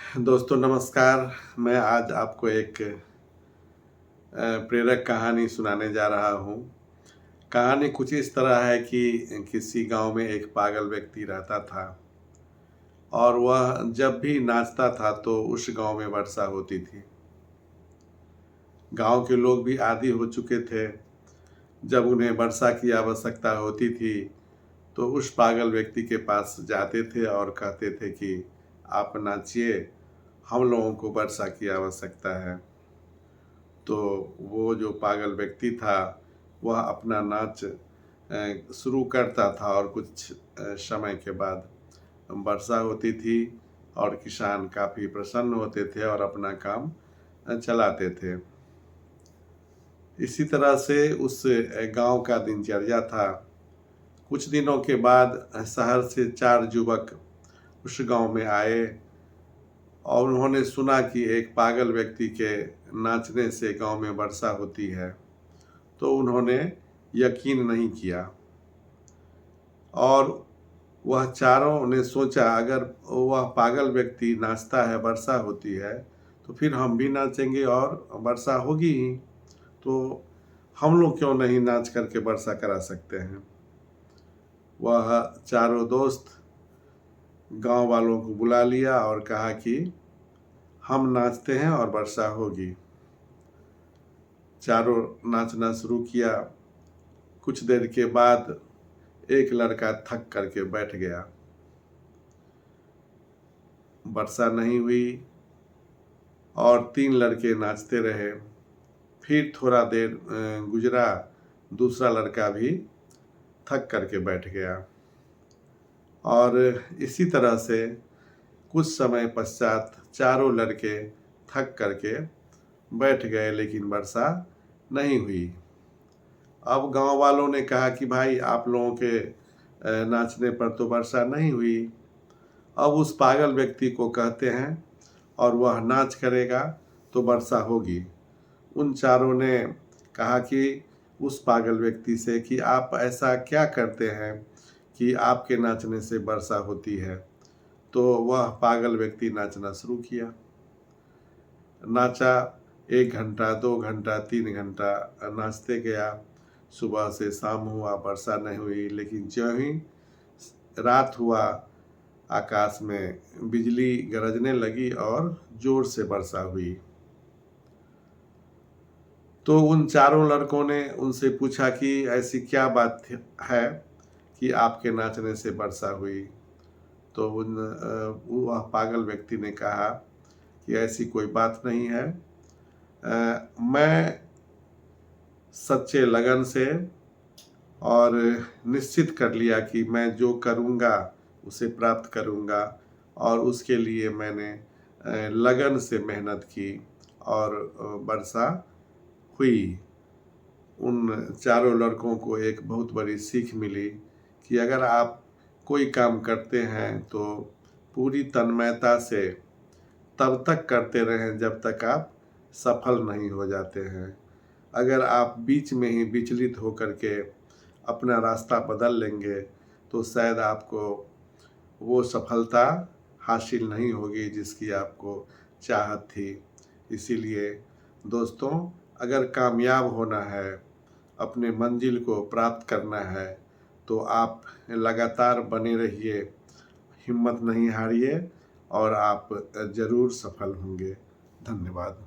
दोस्तों नमस्कार। मैं आज आपको एक प्रेरक कहानी सुनाने जा रहा हूँ। कहानी कुछ इस तरह है कि किसी गांव में एक पागल व्यक्ति रहता था और वह जब भी नाचता था तो उस गांव में वर्षा होती थी। गांव के लोग भी आदी हो चुके थे। जब उन्हें वर्षा की आवश्यकता होती थी तो उस पागल व्यक्ति के पास जाते थे और कहते थे कि आप नाचिए, हम लोगों को वर्षा की आवश्यकता है। तो वो जो पागल व्यक्ति था वह अपना नाच शुरू करता था और कुछ समय के बाद वर्षा होती थी और किसान काफ़ी प्रसन्न होते थे और अपना काम चलाते थे। इसी तरह से उस गांव का दिनचर्या था। कुछ दिनों के बाद शहर से 4 युवक उस गांव में आए और उन्होंने सुना कि एक पागल व्यक्ति के नाचने से गांव में वर्षा होती है। तो उन्होंने यकीन नहीं किया और वह चारों ने सोचा अगर वह पागल व्यक्ति नाचता है, वर्षा होती है, तो फिर हम भी नाचेंगे और वर्षा होगी ही। तो हम लोग क्यों नहीं नाच करके वर्षा करा सकते हैं। वह चारों दोस्त गांव वालों को बुला लिया और कहा कि हम नाचते हैं और वर्षा होगी। चारों नाचना शुरू किया। कुछ देर के बाद एक लड़का थक करके बैठ गया। वर्षा नहीं हुई और 3 लड़के नाचते रहे। फिर थोड़ा देर गुजरा, दूसरा लड़का भी थक करके बैठ गया और इसी तरह से कुछ समय पश्चात चारों लड़के थक करके बैठ गए, लेकिन वर्षा नहीं हुई। अब गांव वालों ने कहा कि भाई आप लोगों के नाचने पर तो वर्षा नहीं हुई। अब उस पागल व्यक्ति को कहते हैं और वह नाच करेगा तो वर्षा होगी। उन चारों ने कहा कि उस पागल व्यक्ति से कि आप ऐसा क्या करते हैं कि आपके नाचने से वर्षा होती है। तो वह पागल व्यक्ति नाचना शुरू किया। नाचा 1 घंटा, 2 घंटा, 3 घंटा नाचते गया। सुबह से शाम हुआ, वर्षा नहीं हुई, लेकिन ज्यों ही रात हुआ आकाश में बिजली गरजने लगी और जोर से वर्षा हुई। तो उन चारों लड़कों ने उनसे पूछा कि ऐसी क्या बात है कि आपके नाचने से वर्षा हुई। तो वह पागल व्यक्ति ने कहा कि ऐसी कोई बात नहीं है। मैं सच्चे लगन से और निश्चित कर लिया कि मैं जो करूँगा उसे प्राप्त करूँगा और उसके लिए मैंने लगन से मेहनत की और वर्षा हुई। उन चारों लड़कों को एक बहुत बड़ी सीख मिली कि अगर आप कोई काम करते हैं तो पूरी तन्मयता से तब तक करते रहें जब तक आप सफल नहीं हो जाते हैं। अगर आप बीच में ही विचलित होकर के अपना रास्ता बदल लेंगे तो शायद आपको वो सफलता हासिल नहीं होगी जिसकी आपको चाहत थी। इसीलिए दोस्तों, अगर कामयाब होना है, अपने मंजिल को प्राप्त करना है, तो आप लगातार बने रहिए, हिम्मत नहीं हारिए और आप ज़रूर सफल होंगे। धन्यवाद।